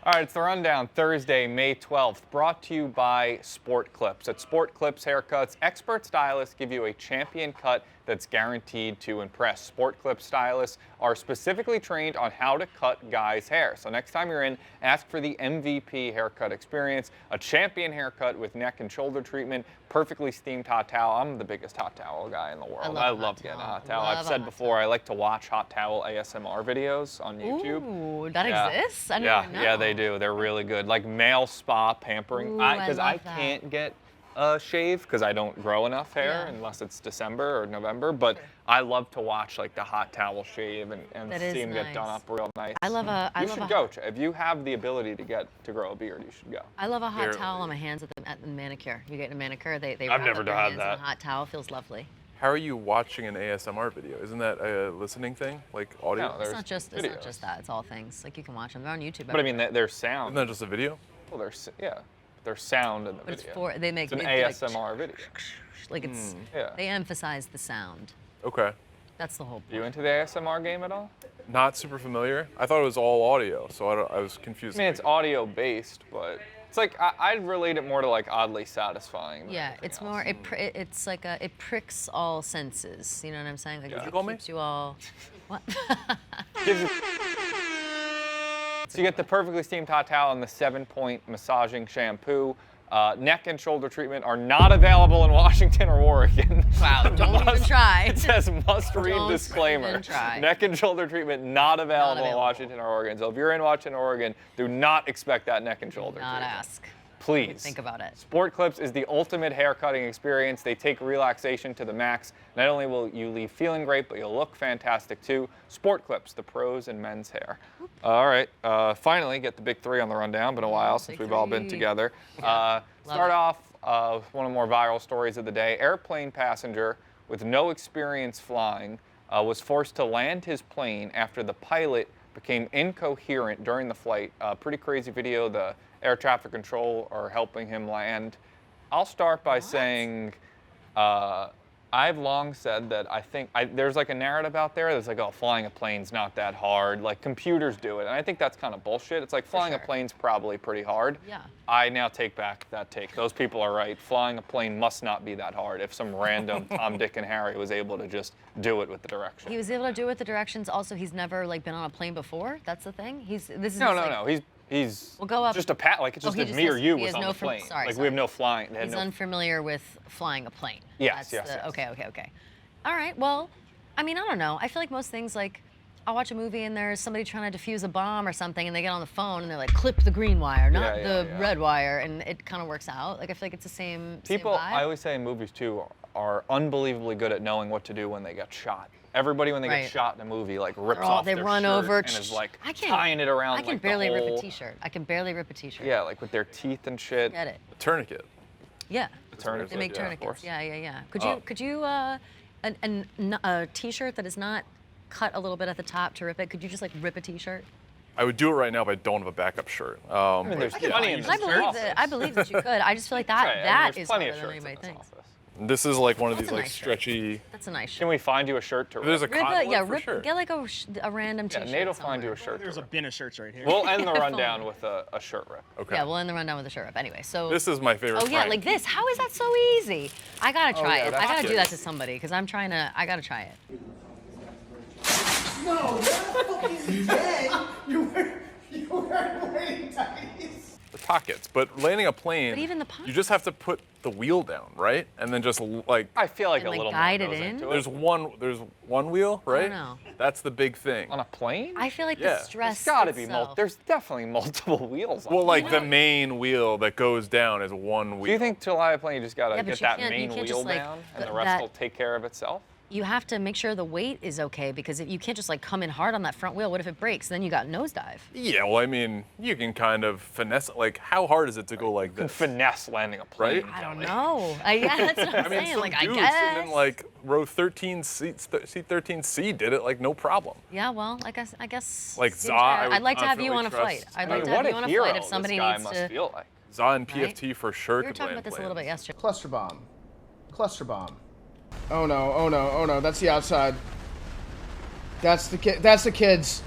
All right, it's the Rundown, Thursday, May 12th, brought to you by Sport Clips. At Sport Clips Haircuts, expert stylists give you a champion cut that's guaranteed to impress. Sport Clips stylists are specifically trained on how to cut guys' hair. So next time you're in, ask for the MVP haircut experience, a champion haircut with neck and shoulder treatment, perfectly steamed hot towel. I'm the biggest hot towel guy in the world. I love getting a hot towel. I've said before, I like to watch hot towel ASMR videos on YouTube. Ooh, that exists? I didn't know. Yeah, they do. They're really good. Like male spa pampering. Because I can't get a shave because I don't grow enough hair unless it's December or November. But I love to watch like the hot towel shave and see them get done up real nice. You should go. If you have the ability to grow a beard, you should go. I love a hot towel on my hands at the manicure. You get a manicure, they I've never wrap up their hands had that. in a hot towel feels lovely. How are you watching an ASMR video? Isn't that a listening thing, like audio? No, It's not just that. It's all things. Like you can watch them. They're on YouTube. But I mean, there's sound. Isn't that just a video? Well, there's sound in the But video. it's they make it's an like, ASMR video. Like it's they emphasize the sound. Okay. That's the whole point. You into the ASMR game at all? Not super familiar. I thought it was all audio, so I was confused. I mean, it's audio based, but it's like I'd relate it more to like oddly satisfying. Yeah, it's more. It's like it pricks all senses. You know what I'm saying? Like it keeps you all. What? So you get the perfectly steamed hot towel and the 7-point massaging shampoo. Neck and shoulder treatment are not available in Washington or Oregon. Wow, don't even try. It says must-read disclaimer. Even try. Neck and shoulder treatment not available in Washington or Oregon. So if you're in Washington or Oregon, do not expect that neck and shoulder treatment. Not ask. Please. Think about it. Sport Clips is the ultimate hair cutting experience. They take relaxation to the max. Not only will you leave feeling great, but you'll look fantastic too. Sport Clips, the pros in men's hair. All right, finally get the big three on the rundown. Been a while since we've all been together. Start off with one of the more viral stories of the day. Airplane passenger with no experience flying was forced to land his plane after the pilot became incoherent during the flight. Pretty crazy video. The air traffic control are helping him land. I'll start by saying I've long said that I think there's like a narrative out there that's like, oh, flying a plane's not that hard. Like computers do it. And I think that's kind of bullshit. It's like flying a plane's probably pretty hard. Yeah. I now take back that take. Those people are right. Flying a plane must not be that hard if some random Tom, Dick, and Harry was able to just do it with the directions. He was able to do it with the directions. Also, he's never like been on a plane before. That's the thing. No. He's we'll go up. Just like it's just me or you was on the plane. We have no flying. He's unfamiliar with flying a plane. Yes. Okay. All right. Well, I mean, I don't know. I feel like most things, like I'll watch a movie and there's somebody trying to defuse a bomb or something, and they get on the phone and they're like, clip the green wire, not the red wire, and it kind of works out. Like I feel like it's the same. People, same vibe. I always say in movies too, are unbelievably good at knowing what to do when they get shot. Everybody, when they get shot in a movie, like rips off their run shirt over and is like tying it around. I can barely rip a t-shirt. I can barely rip a t-shirt. Yeah, like with their teeth and shit. Get it? A tourniquet. Yeah. A tourniquet. They make tourniquets. Yeah. Could you a t-shirt that is not cut a little bit at the top to rip it? Could you just like rip a t-shirt? I would do it right now, but I don't have a backup shirt. I mean, there's plenty in this I believe that you could. I just feel like that is harder than anybody thinks. This is like one of these like stretchy. That's a nice shirt. Can we find you a shirt to rip? There's a for sure. Get like a random t-shirt. Yeah, Nate will find you a shirt. There's a bin of shirts right here. We'll end the rundown with a shirt rip. Okay. Yeah, we'll end the rundown with a shirt rip. Anyway, so. This is my favorite. Oh yeah, like this. How is that so easy? I gotta try it. I gotta do that to somebody because I gotta try it. No, you're fucking dead. You weren't wearing tights. The pockets, but landing a plane. But even the pockets. You just have to put the wheel down, right? And then just like. I feel like and, a like, little guide more it goes in? into There's one wheel, right? know. That's the big thing. On a plane? I feel like the stress. There's gotta be itself. there's definitely multiple wheels. Well, like the main wheel that goes down is one wheel. Do you think to fly a plane you just gotta Yeah, but get you that can't- you main can't wheel just, like, down and the put rest that- will take care of itself? You have to make sure the weight is okay because if you can't just like come in hard on that front wheel. What if it breaks? Then you got nosedive. Yeah, well, I mean, you can kind of finesse it. Like, how hard is it to go like You can this? finesse landing a plane. Right? I don't know. Yeah, that's what I'm I mean, saying. some Like dudes I guess. sitting in like row 13 seats, seat 13C did it like no problem. Yeah, well, I guess. Like seems Za, fair. I would I'd like to have you on a confidently flight. trust- I'd I like mean, to have what you on a a hero flight if somebody this guy needs must to. feel like. Za and PFT for sure We were could talking land about this a little bit planes. yesterday. Cluster bomb. Cluster bomb. Oh no. That's the outside. That's the kid. That's the kids.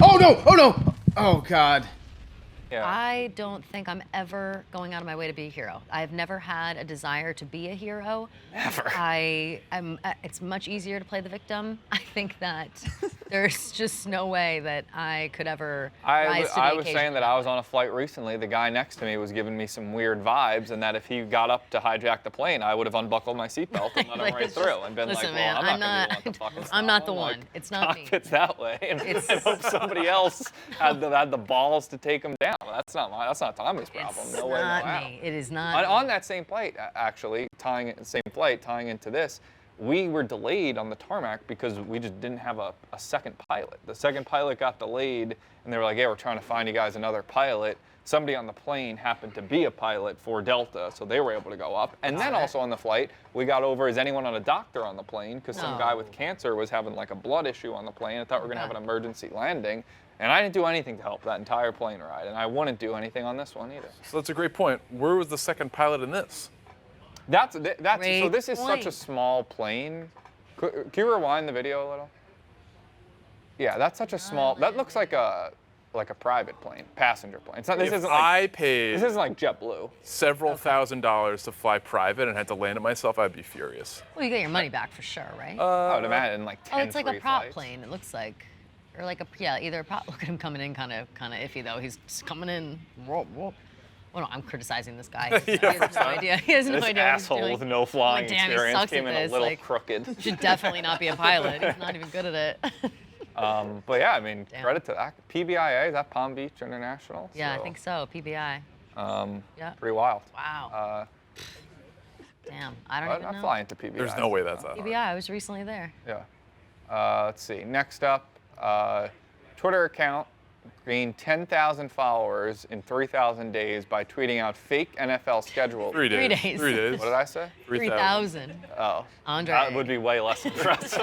Oh no. Oh God. Yeah. I don't think I'm ever going out of my way to be a hero. I've never had a desire to be a hero. Never. It's much easier to play the victim. I think that there's just no way that I could ever rise to the I was occasion. saying that I was on a flight recently. The guy next to me was giving me some weird vibes, and that if he got up to hijack the plane, I would have unbuckled my seatbelt and let him Like, right it's through just- and been listen, like, man, well, I'm I'm not not- gonna be the one to fucking I'm not the stop him. one. Like, It's not me. cockpit's that way, and I hope somebody else had the balls to take him down. That's not Tommy's problem. It's No way, no not how. me. It is not. On that same flight, actually, tying into this, we were delayed on the tarmac because we just didn't have a second pilot. The second pilot got delayed, and they were like, yeah, we're trying to find you guys another pilot. Somebody on the plane happened to be a pilot for Delta, so they were able to go up. And then also on the flight, we got over, is anyone on a doctor on the plane? Because some guy with cancer was having like a blood issue on the plane. I thought we were going to have an emergency landing. And I didn't do anything to help that entire plane ride, and I wouldn't do anything on this one either. So that's a great point. Where was the second pilot in this? So this is Great such a small plane. Can you rewind the video a little? Yeah, that's such a small. That looks like a private plane, passenger plane. It's not. This If isn't I like. paid This isn't like JetBlue. several $1,000s to fly private and had to land it myself, I'd be furious. Well, you get your money back for sure, right? I would imagine like 10 oh, it's like a free prop flights. plane. It looks like, or like either a prop. Look at him coming in, kind of iffy though. He's just coming in. Whoop, whoop. Well, no, I'm criticizing this guy. He has no idea. He has no This idea what he's asshole doing. with no flying Oh, damn, he experience sucks came at in a this, little like- crooked. Should definitely not be a pilot. He's not even good at it. But yeah, I mean, Damn. credit to that. PBIA, is that Palm Beach International? Yeah, I think so. PBI. Yeah. Pretty wild. Wow. Damn. I don't I'm even not know. flying to PBI. There's no way that's that hard. PBI. I was recently there. Yeah. Let's see. Next up, Twitter account gained 10,000 followers in 3,000 days by tweeting out fake NFL schedule. 3 days. 3 days. 3 days. What did I say? 3,000. Oh. Andre. That would be way less impressive.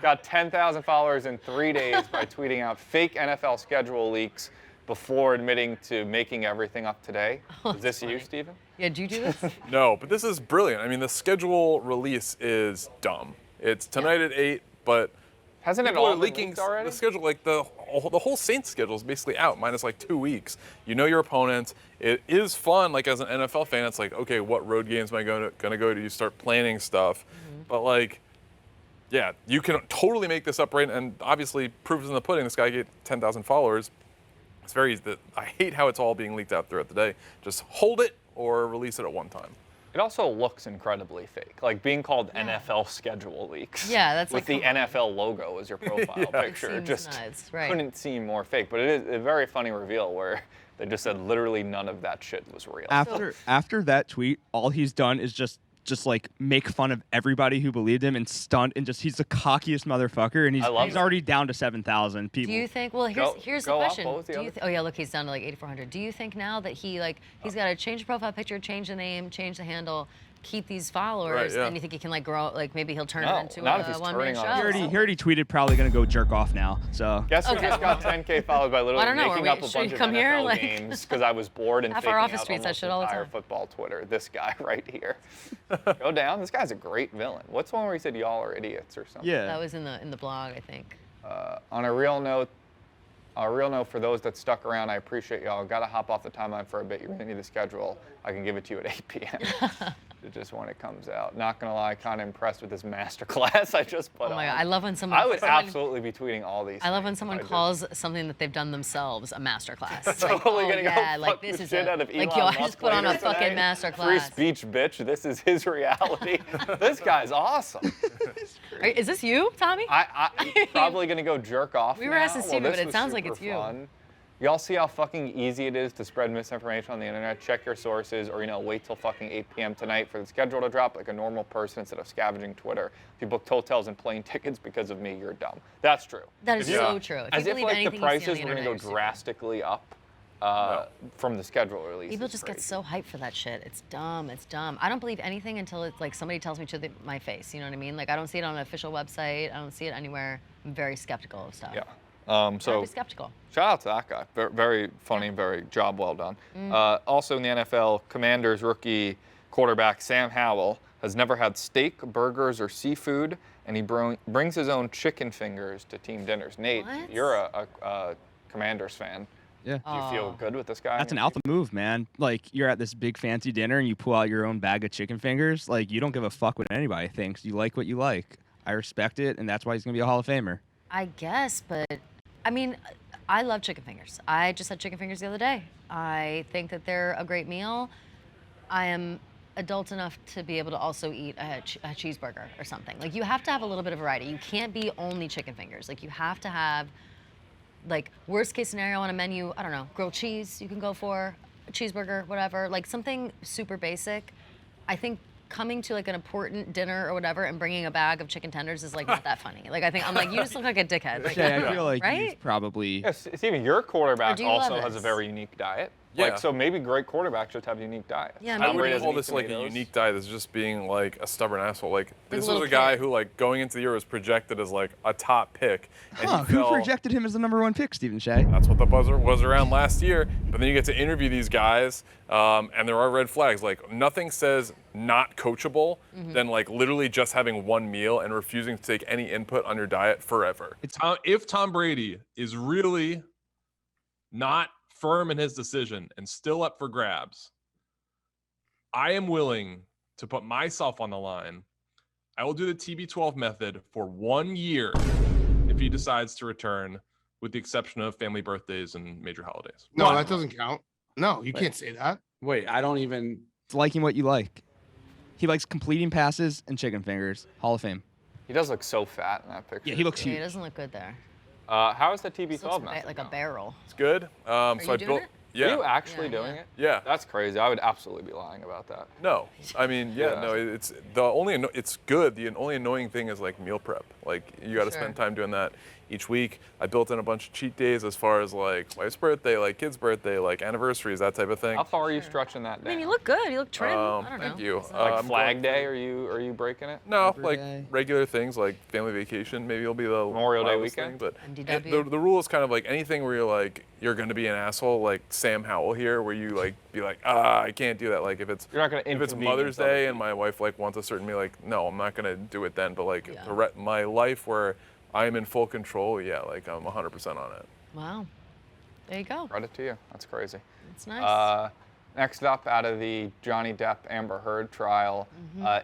Got 10,000 followers in 3 days by tweeting out fake NFL schedule leaks before admitting to making everything up today. Is this you, Steven? Yeah, did you do this? No, but this is brilliant. I mean, the schedule release is dumb. It's tonight at 8, but Hasn't it people all are been leaking leaked already? the schedule. Like the whole Saints schedule is basically out, minus like 2 weeks. You know your opponents. It is fun. Like as an NFL fan, it's like, okay, what road games am I going to go to? You start planning stuff, but like, yeah, you can totally make this up, right? And obviously, proof is in the pudding. This guy get 10,000 followers. It's I hate how it's all being leaked out throughout the day. Just hold it or release it at one time. It also looks incredibly fake, like being called NFL schedule leaks. Yeah, that's with like, the come on. NFL logo as your profile picture. seems Just nuts, right. couldn't seem more fake. But it is a very funny reveal where they just said literally none of that shit was real. After that tweet, all he's done is just like make fun of everybody who believed him and stunt and just he's the cockiest motherfucker and he's love it. already down to 7,000 people. Do you think? Well, here's the go up, question. what was the Do you other- oh yeah, look, he's down to like 8,400. Do you think now that he's got to change the profile picture, change the name, change the handle, keep these followers, Right, yeah. and you think he can like grow? Like maybe he'll turn No, it into not if a he's one-man turning show. on he already tweeted probably gonna go jerk off now. So Guess who Okay. just got 10K followers by literally I don't know, making are up we- a should bunch we of come NFL here? Like- games because I was bored and Half faking our office out tweets that almost shit all the entire time. football Twitter. This guy right here. Go down. This guy's a great villain. What's the one where he said y'all are idiots or something? yeah. That was in the blog, I think. On a real note, for those that stuck around, I appreciate y'all. Got to hop off the timeline for a bit. You really need the schedule. I can give it to you at 8 p.m. Just when it comes out. Not gonna lie, kind of impressed with this masterclass I just put on. Oh my god, I love when someone. I would someone- absolutely be tweeting all these. I love when things someone if I did. calls something that they've done themselves a masterclass. Totally like, gonna go yeah, like fuck this the is shit a, out of Elon like yo, I Musk just put on a later fucking today. masterclass. Free speech, bitch. This is his reality. This guy's awesome. Is this you, Tommy? I'm probably gonna go jerk off. We were now. asking Well, Steven, this but it was sounds like super it's you. fun. Y'all see how fucking easy it is to spread misinformation on the internet? Check your sources, or wait till fucking 8 p.m. tonight for the schedule to drop like a normal person instead of scavenging Twitter. If you book hotels and plane tickets because of me, you're dumb. That's true. That is Yeah. so true. If As you if believe like the anything you see on prices the were gonna internet, go you're stupid. drastically up from the schedule release. People It's just get crazy. so hyped for that shit. It's dumb. It's dumb. I don't believe anything until it's like somebody tells me to my face. You know what I mean? Like I don't see it on an official website. I don't see it anywhere. I'm very skeptical of stuff. Yeah. Gotta So be skeptical. shout out to that guy. Very funny, very job well done. Also in the NFL, Commanders rookie quarterback Sam Howell has never had steak, burgers, or seafood, and he brings his own chicken fingers to team dinners. Nate, What? you're a Commanders fan. Yeah. Do you feel good with this guy? That's an alpha move, man. Like, you're at this big fancy dinner and you pull out your own bag of chicken fingers. Like, you don't give a fuck what anybody thinks. You like what you like. I respect it, and that's why he's going to be a Hall of Famer. I guess, but I mean, I love chicken fingers. I just had chicken fingers the other day. I think that they're a great meal. I am adult enough to be able to also eat a cheeseburger or something. Like, you have to have a little bit of variety. You can't be only chicken fingers. Like, you have to have, like, worst case scenario on a menu, I don't know, grilled cheese you can go for, a cheeseburger, whatever. Like, something super basic. I think coming to, like, an important dinner or whatever and bringing a bag of chicken tenders is, like, not that funny. Like, I think, I'm like, you just look like a dickhead. Like, Yeah, I feel like he's right? probably... Yes, Steven, your quarterback do you love also has a this? very unique diet. Yeah. Like, so maybe great quarterbacks just have unique diets. Yeah, I maybe. wouldn't doesn't call eat this like a tomatoes. unique diet. It's just being like a stubborn asshole. Like, this was little a guy kid. who, like, going into the year was projected as like a top pick. And Huh, he who fell. projected him as the #1 pick, Stephen Shea? That's what the buzzer was around last year. But then you get to interview these guys, and there are red flags. Like, nothing says not coachable than like literally just having one meal and refusing to take any input on your diet forever. If Tom Brady is really not firm in his decision and still up for grabs, I am willing to put myself on the line. I will do the TB12 method for 1 year if he decides to return, with the exception of family birthdays and major holidays. No, that doesn't count. No, you can't say that. Wait, I don't even. It's liking what you like. He likes completing passes and chicken fingers. Hall of Fame. He does look so fat in that picture. Yeah, he looks Yeah, huge. he doesn't look good there. How is the This TB12 looks method like a going? barrel. It's good. So you I doing built. it? Yeah. Are you actually Yeah, doing yeah. it? Yeah. That's crazy. I would absolutely be lying about that. No, I mean, yeah, Yeah. no. It's the only. It's good. The only annoying thing is like meal prep. Like, you got to Sure. spend time doing that each week. I built in a bunch of cheat days as far as like wife's birthday, like kid's birthday, like anniversaries, that type of thing. How far are you stretching that I down? mean, you look good. You look trim. I don't know. Thank you. like I'm Flag going Day? through- Are you breaking it? No, Labor like Day. regular things like family vacation. Maybe it'll be the Memorial Day wildest weekend? Thing, but MDW. the rule is kind of like anything where you're like you're gonna be an asshole, like Sam Howell here, where you like be like, I can't do that. Like, if it's You're not gonna if it's inconvenience Mother's other Day and my wife like wants a certain meal, like, no, I'm not gonna do it then. But like Yeah. my life where I'm in full control, yeah, like I'm 100% on it. Wow. There you go. Credit to you. That's crazy. It's nice. Next up, out of the Johnny Depp Amber Heard trial,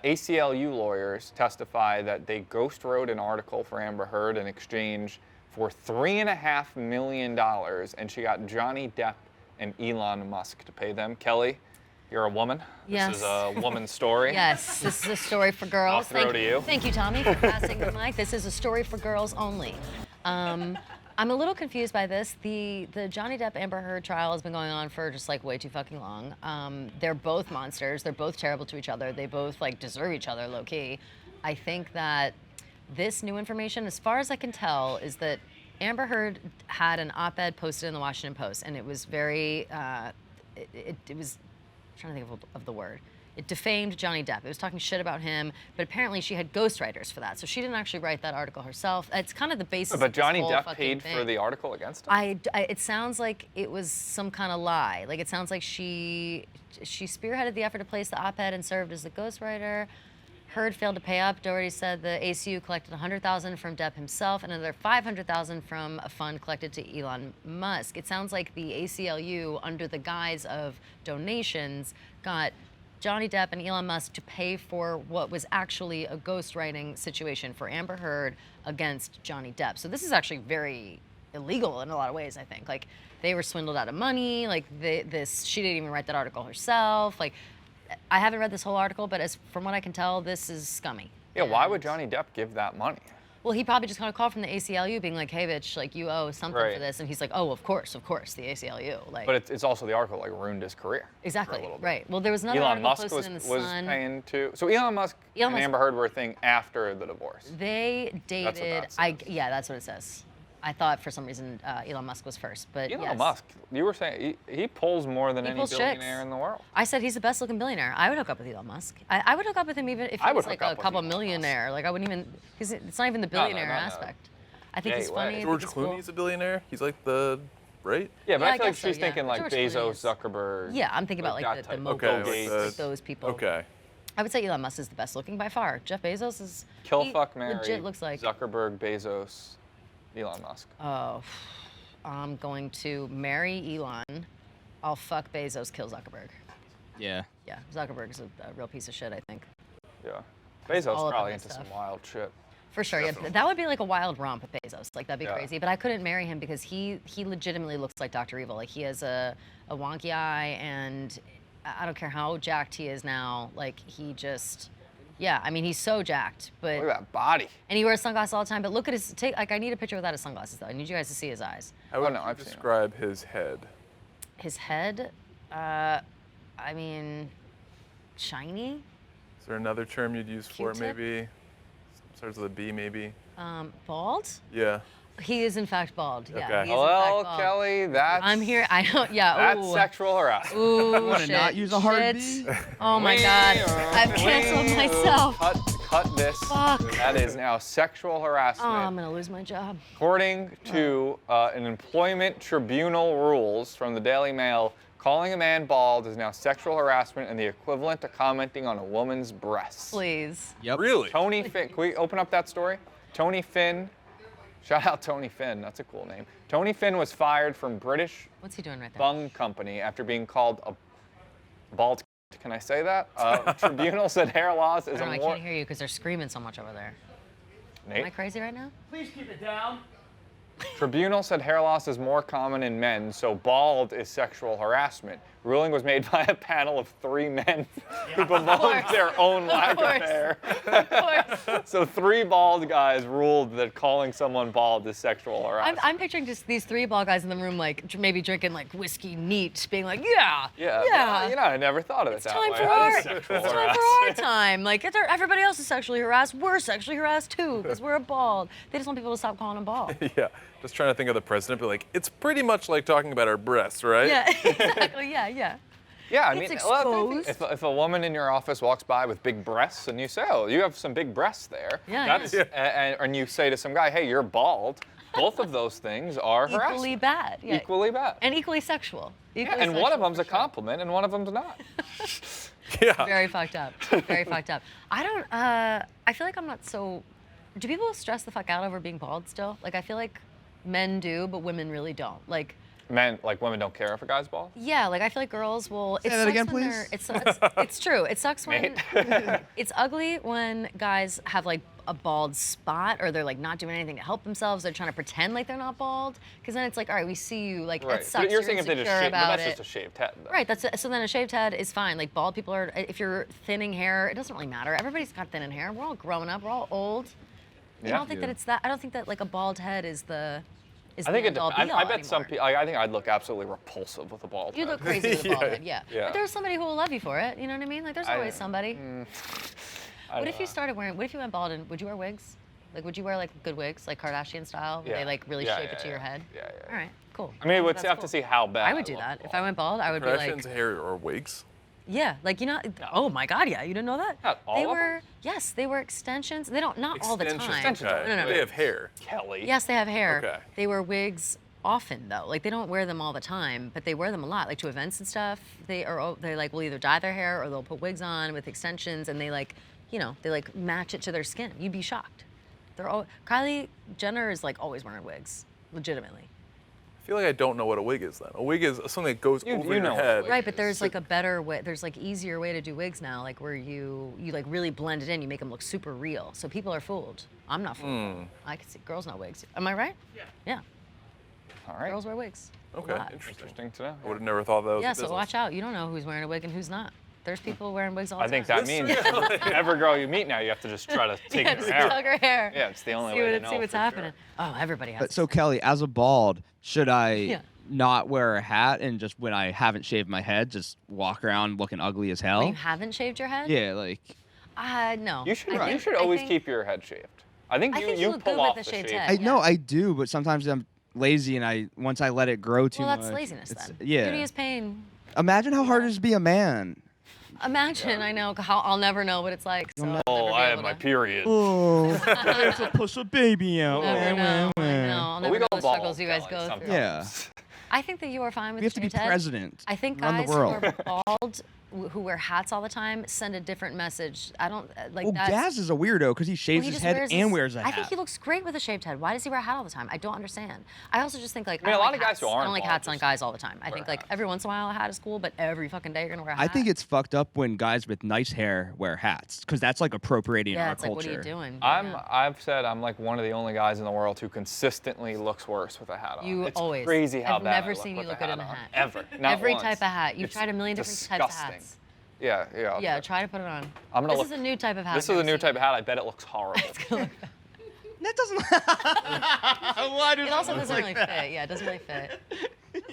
ACLU lawyers testify that they ghost wrote an article for Amber Heard in exchange for $3.5 million, and she got Johnny Depp and Elon Musk to pay them. Kelly, you're a woman. Yes. This is a woman's story. Yes, this is a story for girls. I'll throw to you. Thank you, Tommy, for passing the mic. This is a story for girls only. I'm a little confused by this. The Johnny Depp Amber Heard trial has been going on for just like way too fucking long. They're both monsters. They're both terrible to each other. They both like deserve each other, low key. I think that this new information, as far as I can tell, is that Amber Heard had an op-ed posted in the Washington Post, and it was very, it was, I'm trying to think of the word. It defamed Johnny Depp. It was talking shit about him, but apparently she had ghostwriters for that, so she didn't actually write that article herself. It's kind of the basis. But of this Johnny whole Depp fucking paid thing. for the article against him? It sounds like it was some kind of lie. Like, it sounds like she spearheaded the effort to place the op-ed and served as the ghostwriter. Heard failed to pay up. Doherty said the ACU collected $100,000 from Depp himself and another $500,000 from a fund collected to Elon Musk. It sounds like the ACLU, under the guise of donations, got Johnny Depp and Elon Musk to pay for what was actually a ghostwriting situation for Amber Heard against Johnny Depp. So this is actually very illegal in a lot of ways, I think. Like, they were swindled out of money. Like, she didn't even write that article herself. Like, I haven't read this whole article, but from what I can tell, this is scummy. Yeah, why And- would Johnny Depp give that money? Well, he probably just got a call from the ACLU being like, hey, bitch, like, you owe something Right. for this. And he's like, oh, of course, the ACLU. Like, But it's also the article like ruined his career. exactly, for a little bit. right. Well, there was another Elon article Musk posted was, in the was Sun. paying too. So Elon Musk Elon and Musk- Amber Heard were a thing after the divorce. They That's what dated. that says. Yeah, that's what it says. I thought for some reason Elon Musk was first, but Elon yes. Musk, you were saying he pulls more than He any pulls billionaire chicks. in the world. I said he's the best looking billionaire. I would hook up with Elon Musk. I would hook up with him even if he I would was like hook a up with couple Elon Musk. millionaire. Like, I wouldn't even. It's not even the billionaire no. aspect. I think Yeah, he's he funny. was. I think George he's cool. Clooney's a billionaire. He's like the right. Yeah, but Yeah, I I feel like guess so, she's yeah. thinking like George Bezos, Clooney is- Zuckerberg. Yeah, I'm thinking about that like the type. mogul Okay, Gates, like like those people. Okay. I would say Elon Musk is the best looking by far. Jeff Bezos is. Kill, he fuck, marry. Legit looks like. Zuckerberg, Bezos, Elon Musk. Oh, I'm going to marry Elon. I'll fuck Bezos, kill Zuckerberg. Yeah. Yeah, Zuckerberg's a real piece of shit, I think. Yeah. all Bezos up in probably that into stuff. some wild shit. For sure, yeah. That would be like a wild romp with Bezos. Like, that'd be Yeah. crazy. But I couldn't marry him because he legitimately looks like Dr. Evil. Like, he has a wonky eye, and I don't care how jacked he is now. Like, he just, yeah. I mean, he's so jacked. But Look at that body. and he wears sunglasses all the time. But look at his, like, I need a picture without his sunglasses, though. I need you guys to see his eyes. How would no, you I've seen it. describe his head? His head, I mean, shiny. Is there another term you'd use for it? Q-tip? Maybe starts with a B. Maybe. Bald? Yeah. He is in fact bald. Yeah. Okay. He is in Well, fact bald. Kelly, that's I'm here. I don't. Yeah. That's ooh. sexual harassment. Ooh, wanna shit. not use a hard shit. B? Oh my God. I've canceled myself. Cut this. Fuck. That is now sexual harassment. Oh, I'm gonna lose my job. According to an employment tribunal rules from the Daily Mail, calling a man bald is now sexual harassment and the equivalent to commenting on a woman's breasts. Please. Yep. Really? Tony Finn, can we open up that story? Tony Finn, shout out Tony Finn, that's a cool name. Tony Finn was fired from British What's he doing right there? Bung Company after being called a bald. Can I say that? Tribunal said hair loss is I don't know, a I more. can't hear you because they're screaming so much over there. Am I Nate? crazy right now? Please keep it down. Tribunal said hair loss is more common in men, so bald is sexual harassment. Ruling was made by a panel of 3 men who bemoaned their own lack of course. hair. Of course. So 3 bald guys ruled that calling someone bald is sexual harassment. I'm picturing just these 3 bald guys in the room, like maybe drinking like whiskey neat, being like, yeah, yeah, yeah. You know, I never thought of it It's that time way. for That is our, sexual it's time for our harassment. time. Like, everybody else is sexually harassed. We're sexually harassed too because we're bald. They just want people to stop calling them bald. Yeah. Just trying to think of the president, but like, it's pretty much like talking about our breasts, right? Yeah, exactly. Yeah, yeah. Yeah, I It's mean, well, exposed. if a woman in your office walks by with big breasts and you say, oh, you have some big breasts there, Yeah, that's, yeah. and you say to some guy, hey, you're bald, both of those things are Equally harassment. bad. Yeah. Equally bad. And equally sexual. Yeah, Equally and one of sexual them's for a sure. compliment and one of them's not. Yeah. Very fucked up. Very fucked up. I don't. I feel like I'm not so. Do people stress the fuck out over being bald still? Like, I feel like men do, but women really don't. Like, Men, like women don't care if a guy's bald? yeah, like I feel like girls will. It that sucks again, when please. it's true. It sucks when. Nate? It's ugly when guys have like a bald spot or they're like not doing anything to help themselves. They're trying to pretend like they're not bald. Because then it's like, all right, we see you. Like, Right. it sucks. But you're saying if they just insecure shave, but about that's it. just a shaved head, though. Right, so then a shaved head is fine. Like, bald people are, if you're thinning hair, it doesn't really matter. Everybody's got thinning hair. We're all growing up. We're all old. I Yeah. don't think that it's that. I don't think that like a bald head is the. Is I think the it. end-all, I be-all bet some anymore. people. I think I'd look absolutely repulsive with a bald You head. look crazy with a bald Yeah. head, yeah. Yeah. But there's somebody who will love you for it. You know what I mean? Like, there's always somebody. I What don't if you know. started wearing? What if you went bald and would you wear wigs? Like, would you wear like good wigs, like Kardashian style, where Yeah. they like really Yeah, shape yeah, it to your yeah. head? Yeah, yeah. All right, cool. I mean, we'd That's have cool. to see how bad. I would do look that. If bald. I went bald, I would be Kardashians' like, hair or wigs? yeah, like, you know, oh my God, yeah, you didn't know that? Not all They of them? were, yes, they were extensions. They don't, not all the time. Extensions. Okay. No, no, no. They have hair. Kelly. Yes, they have hair. Okay. They wear wigs often though. Like, they don't wear them all the time, but they wear them a lot, like to events and stuff. They like will either dye their hair or they'll put wigs on with extensions, and they like, you know, they like match it to their skin. You'd be shocked. They're all Kylie Jenner is like always wearing wigs, legitimately. I feel like I don't know what a wig is then. A wig is something that goes over you your know what a head. wig Right, but there's like a better way. There's like easier way to do wigs now, like where you like really blend it in. You make them look super real, so people are fooled. I'm not fooled. I can see girls know wigs. Am I right? Yeah. Yeah. All right. Girls wear wigs. a Okay, lot. Interesting to know. I would have never thought that was Yeah, a so business. watch out. You don't know who's wearing a wig and who's not. There's people wearing wigs all the I time. think that means every girl you meet now, you have to just try to take yeah, her just hair. tug her hair. Yeah, it's the only see way what, to know see what's for happening. sure. Oh, everybody has. But so Kelly, as a bald, should I Yeah. not wear a hat and just when I haven't shaved my head, just walk around looking ugly as hell? When you haven't shaved your head? Yeah, like No. You should. I You think- should I always think- keep your head shaved. I think I you think you you look pull good with off the the shaved shave. head. I know Yeah. I do, but sometimes I'm lazy and once I let it grow too Well, much. that's laziness it's- then. Yeah. Beauty is pain. Imagine how hard it is to be a man. Imagine, I know, how I'll never know what it's like. So I'll Oh, never be I have able my to- period. Oh, I have to push a baby out. Never know. I know. I'll But never we know go the bald, struggles you guys Kelly, go through. sometimes. Yeah. I think that you are fine with We have the to be shaved head. president. I think Run the guys who world. are bald who wear hats all the time send a different message. I don't like Well, that. Gaz is a weirdo because he shaves He his just head wears and this- wears a hat. I think he looks great with a shaved head. Why does he wear a hat all the time? I don't understand. I also just think like I mean, don't a lot like of guys hats. who I aren't don't like bald hats on just guys all the time. I wear think a like hat. every once in a while a hat is cool, but every fucking day you're gonna wear a hat. I think it's fucked up when guys with nice hair wear hats because that's like appropriating yeah, our it's like culture. what are you doing? I've said I'm like one of the only guys in the world who consistently looks worse with a hat on. You It's always. crazy how I've bad never I look seen with you look a good in a on. hat. Ever. Not Every once. type of hat. You've It's tried a million different types of disgusting. hats. Yeah, yeah. Yeah, try to put it on. I'm gonna This look. is a new type of hat. This I've is a never new seen. type of hat. I bet it looks horrible. That doesn't. Why does It also look doesn't like really that? fit. Yeah, it doesn't really fit.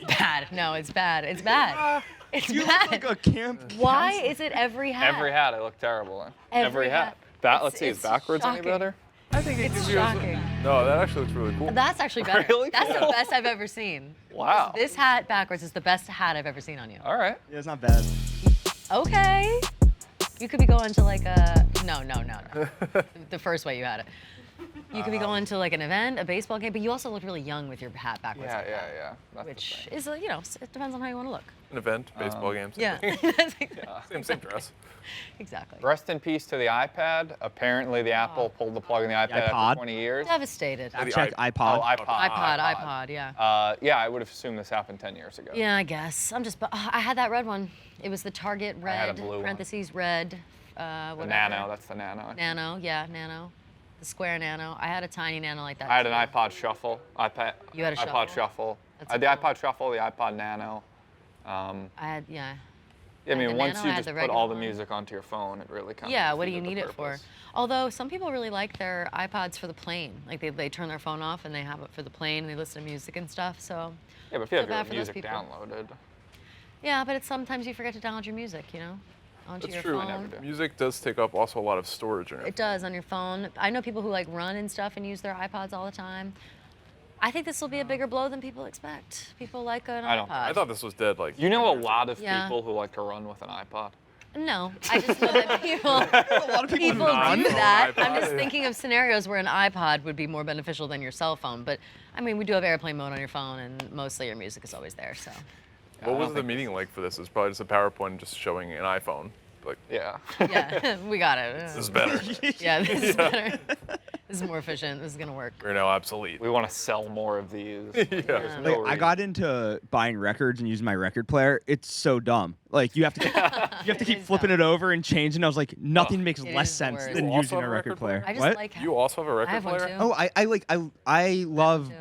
Bad. No, it's bad. It's bad. It's You bad. look like a camp. Why counselor. is it every hat? Every hat I look terrible in. Every hat. That, let's see, is It's backwards any shocking. better? I think it It's gives you a- shocking. No, that actually looks really cool. That's actually better. Really? That's the Yeah. best I've ever seen. Wow. This hat backwards is the best hat I've ever seen on you. All right. Yeah, it's not bad. Okay. You could be going to like a no. The first way you had it. You could be going to like an event, a baseball game, but you also look really young with your hat backwards. Yeah, like yeah, that, yeah. That's the Which thing. is, it depends on how you want to look. An event, baseball game. Yeah. Same dress. Exactly. Rest in peace to the iPad. Apparently, the Apple pulled the plug in the iPad iPod? after 20 years. Devastated. The Check iPod. iPod. Oh, iPod, yeah. Yeah, I would have assumed this happened 10 years ago. Yeah, I guess. I had that red one. It was the Target I had a red, blue one. parentheses red, The whatever. Nano, that's the Nano. Nano, yeah, Nano. The square Nano. I had a tiny Nano like that. I had an too. iPod Shuffle. You had a iPod Shuffle? Shuffle. That's I had the cool. iPod Shuffle, the iPod Nano. I had, yeah. I had mean, the once Nano, you I had just the put regular all the one. music onto your phone, it really kind of Yeah, what do you defeated need the it for? purpose. Although some people really like their iPods for the plane. Like they turn their phone off and they have it for the plane and they listen to music and stuff. So Yeah, but if you have Feel bad your for those music people. downloaded, yeah, but it's sometimes you forget to download your music, onto That's your true. phone. never do. Music does take up also a lot of storage in your It does on your phone. I know people who like run and stuff and use their iPods all the time. I think this will be a bigger blow than people expect. People like an I don't- iPod. I thought this was dead. Like you know a lot of Yeah. people who like to run with an iPod. No, I just know that people, A lot of people people run. do that. iPod, I'm just yeah. thinking of scenarios where an iPod would be more beneficial than your cell phone. But I mean, we do have airplane mode on your phone, and mostly your music is always there. So what was the meeting like for this? It's probably just a PowerPoint just showing an iPhone. Like Yeah. yeah, we got it. this is better. Yeah, this is better. This is more efficient. This is gonna work. We're now obsolete. We want to sell more of these. There's no Like, I reason. got into buying records and using my record player. It's so dumb. Like you have to keep is flipping dumb. it over and changing. I was like, nothing makes It less is the sense worst. than You also using have a a record record player. player? I just What? like. You also have a record I have one player? too. Oh, I love too.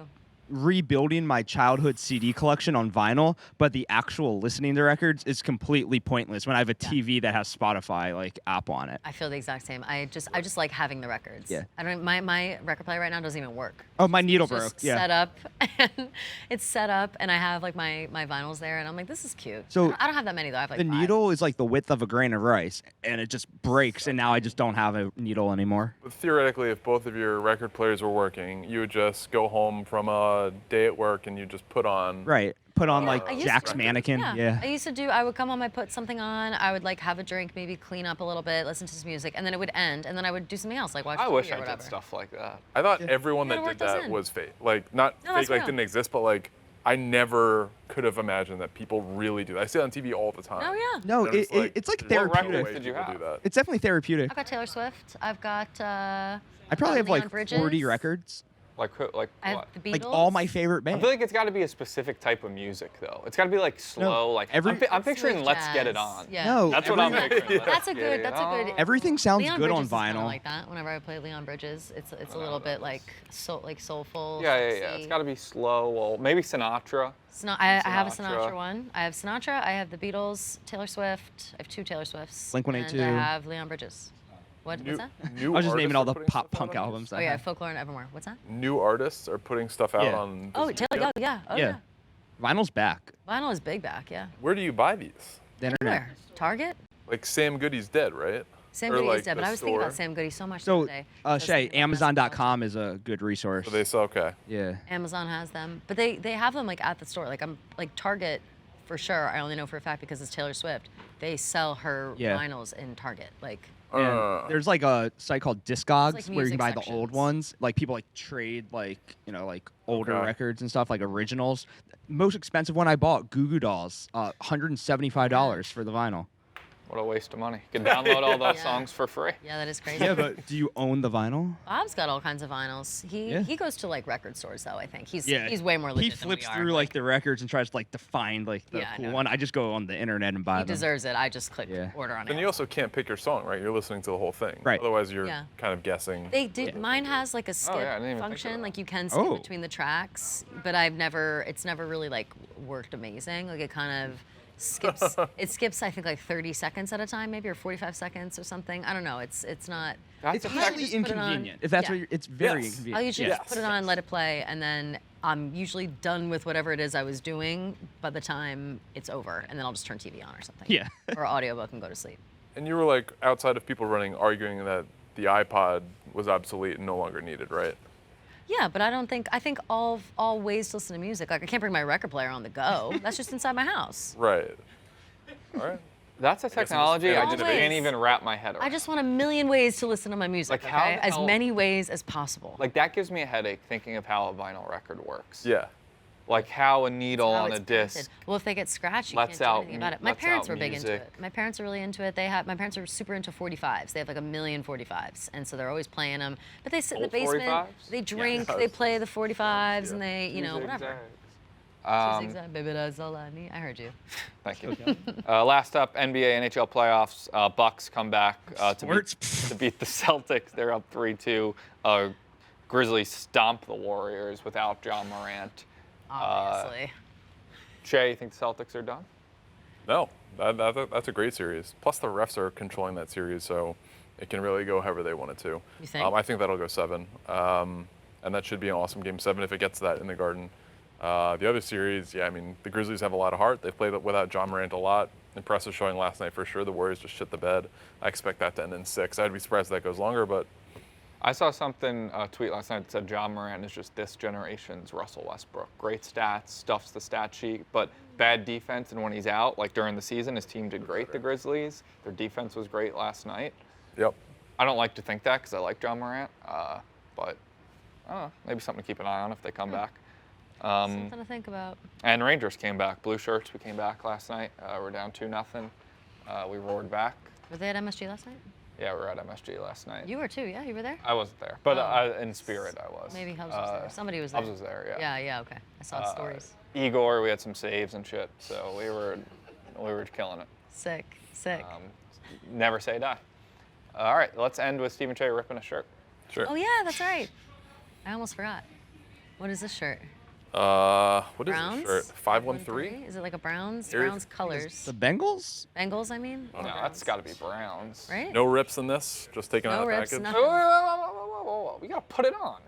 rebuilding my childhood CD collection on vinyl, but the actual listening to records is completely pointless when I have a TV that has Spotify like app on it. I feel the exact same. I just like having the records. Yeah. I don't. My record player right now doesn't even work. Oh, my needle It's just broke. Yeah. set up, and it's set up, and I have like my vinyls there, and I'm like, this is cute. So, I don't have that many though. I have like The 5. needle is like the width of a grain of rice, and it just breaks, and now I just don't have a needle anymore. But theoretically, if both of your record players were working, you would just go home from a day at work and you just put on. Right. Put on like I used Jack's to. mannequin. Yeah. I used to do. I would come home, I'd put something on. I would like have a drink, maybe clean up a little bit, listen to some music, and then it would end, and then I would do something else, like watch I TV wish or I whatever. did stuff like that. I thought everyone You that gotta did work those that in. was fake. Like not No, that's fake, like real. didn't exist, but like I never could have imagined that people really do that. I see it on TV all the time. Oh yeah. No, And it's it's like there's no therapeutic. way did you people have? do that. It's definitely therapeutic. I've got Taylor Swift. I've got. I probably have Leon like Bridges. 40 records. Like I have what? the Beatles. Like all my favorite I bands. feel like it's got to be a specific type of music, though. It's got to be like slow, like every- I'm picturing Smooth "Let's Get It jazz. On." Yeah. No, That's what I'm picturing. That's a Let's good. Get It That's a good. On. Everything sounds Leon good Bridges on is kinda vinyl. like that. Whenever I play Leon Bridges, it's a little bit like soulful. Yeah, yeah, yeah. sexy. It's got to be slow. Well, maybe Sinatra. I have a Sinatra. Sinatra one. I have Sinatra. I have the Beatles, Taylor Swift. I have 2 Taylor Swifts. Blink-182. And I have Leon Bridges. What's that? New I was just naming artists all are the putting pop stuff out punk on these? albums. Oh I yeah, have. Folklore and Evermore. What's that? New artists are putting stuff out Yeah. on. Oh, this Taylor. media. Yeah. Oh Yeah. yeah. Vinyl's back. Vinyl is big back. Yeah. Where do you buy these? The internet. Where? Target. Like Sam Goody's dead, right? Sam Or, Goody like, is dead, but the I was thinking about store. Sam Goody so much the So, other day. I was Shay, thinking about messing with Amazon.com is a good resource. So they sell okay. Yeah. Amazon has them, but they have them like at the store. Like I'm like Target, for sure. I only know for a fact because it's Taylor Swift. They sell her Yeah. vinyls in Target. Like And there's like a site called Discogs like where you can music buy the old sections. ones. Like people like trade like like older Okay. records and stuff like originals. Most expensive one I bought, Goo Goo Dolls, $175 for the vinyl. What a waste of money. You can download all those Yeah. songs for free. Yeah, that is crazy. Yeah, but do you own the vinyl? Bob's got all kinds of vinyls. He goes to like record stores though. I think he's way more legit He than we flips are. through like the records and tries to find the Yeah, I cool know. one. I just go on the internet and buy He them. deserves it. I just click Yeah. order on it. Then you also can't pick your song, right? You're listening to the whole thing. Right. Otherwise, you're Yeah. kind of guessing. They did. Mine has like a skip yeah, I didn't even think of function, that. like you can skip Oh. between the tracks, but it's never really like worked amazing. Like it kind of skips. It skips, I think, like 30 seconds at a time, maybe, or 45 seconds or something. I don't know. It's not. That's It's a highly just put it on- inconvenient. If that's yeah. what it's very Yes. inconvenient. I'll usually Yes. just put it on, let it play, and then I'm usually done with whatever it is I was doing by the time it's over, and then I'll just turn TV on or something. Yeah. Or audiobook and go to sleep. And you were like, outside of people running, arguing that the iPod was obsolete and no longer needed, right? Yeah, but I think all ways to listen to music. Like I can't bring my record player on the go. That's just inside my house. Right. All right. That's a technology I just Always. can't even wrap my head around. I just want a million ways to listen to my music. Like, how okay? the As hell- many ways as possible. Like, that gives me a headache thinking of how a vinyl record works. Yeah. Like how a needle How on it's a disc. printed. Well, if they get scratched, you lets can't do out anything about it. My lets parents out were big into music. it. My parents are really into it. My parents are super into 45s. They have like a million 45s, and so they're always playing them. But they sit in the Old basement. 45s? They drink. Yeah. They play the 45s, and they, whatever. Um, Baby, that's all I need. I heard you. Thank you. Last up, NBA, NHL playoffs. Bucks come back to beat the Celtics. They're up 3-2. Grizzlies stomp the Warriors without John Morant. Obviously. Shay, you think the Celtics are done? No, that's a great series. Plus, the refs are controlling that series, so it can really go however they want it to. You think? I think that'll go 7. And that should be an awesome Game 7 if it gets to that in the Garden. The other series, yeah, I mean, the Grizzlies have a lot of heart. They've played without John Morant a lot. Impressive showing last night for sure. The Warriors just shit the bed. I expect that to end in 6. I'd be surprised if that goes longer, but I saw something tweet last night that said John Morant is just this generation's Russell Westbrook. Great stats, stuffs the stat sheet, but bad defense. And when he's out, like during the season, his team did great, the Grizzlies. Their defense was great last night. yep. I don't like to think that because I like John Morant, but I don't know, maybe something to keep an eye on if they come back. Something to think about. And Rangers came back. Blue Shirts, we came back last night. We're down 2-0. We roared back. Were they at MSG last night? Yeah, we were at MSG last night. You were too, yeah? You were there? I wasn't there, but Oh. in spirit I was. Maybe Hubs was there. Somebody was there. Hubs was there, yeah. Yeah, okay. I saw stories. Igor, we had some saves and shit, so we were killing it. Sick. Never say die. All right, let's end with Stephen Che ripping a shirt. Sure. Oh, yeah, that's right. I almost forgot. What is this shirt? What is Browns? this shirt? 513? Is it like a Browns? Here- Browns colors. The Bengals? Bengals, I mean? No, that's got to be Browns. Right? No rips in this? Just taking No out the rips, package? nothing. Whoa. We got to put it on.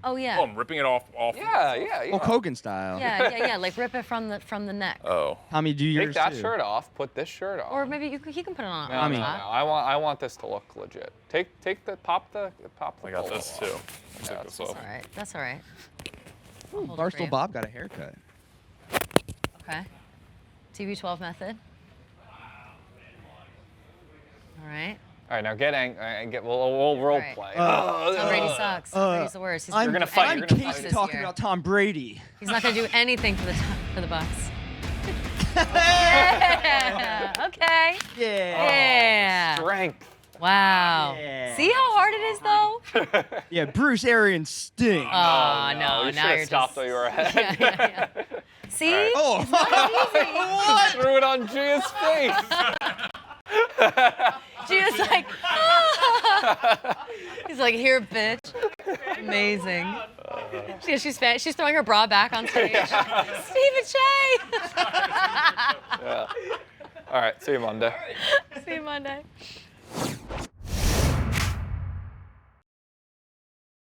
Oh, yeah. Oh, I'm ripping it off. Yeah. Hulk Hogan style. Yeah. Like rip it from the neck. Oh. Tommy, do Take yours that too. shirt off, put this shirt on. Or maybe he can put it on. No, on no, top. no. I want this to look legit. Pop the I got polo this off. too. Yeah, Take this that's off. That's all right. Ooh, Hold it for you. Barstool Bob got a haircut. Okay. TV12 method. All right. All right, now we'll role Right. play. Tom Brady sucks. Tom Brady's the worst. He's not I'm, gonna do fight, I'm you're anything gonna for fight. this talking year. about Tom Brady. He's not going to do anything for the Bucks. Yeah. Okay. Yeah. Strength. Wow. Yeah. See how hard it is, though? Yeah, Bruce Arians stinks. Oh, no. You Now should you're have stopped just... while you were ahead. Yeah. See? Oh, Threw it on Gia's face. She was like, he's like, here, bitch. Amazing. She's throwing her bra back on stage. Stephen Che. Yeah. All right, see you Monday. See you Monday.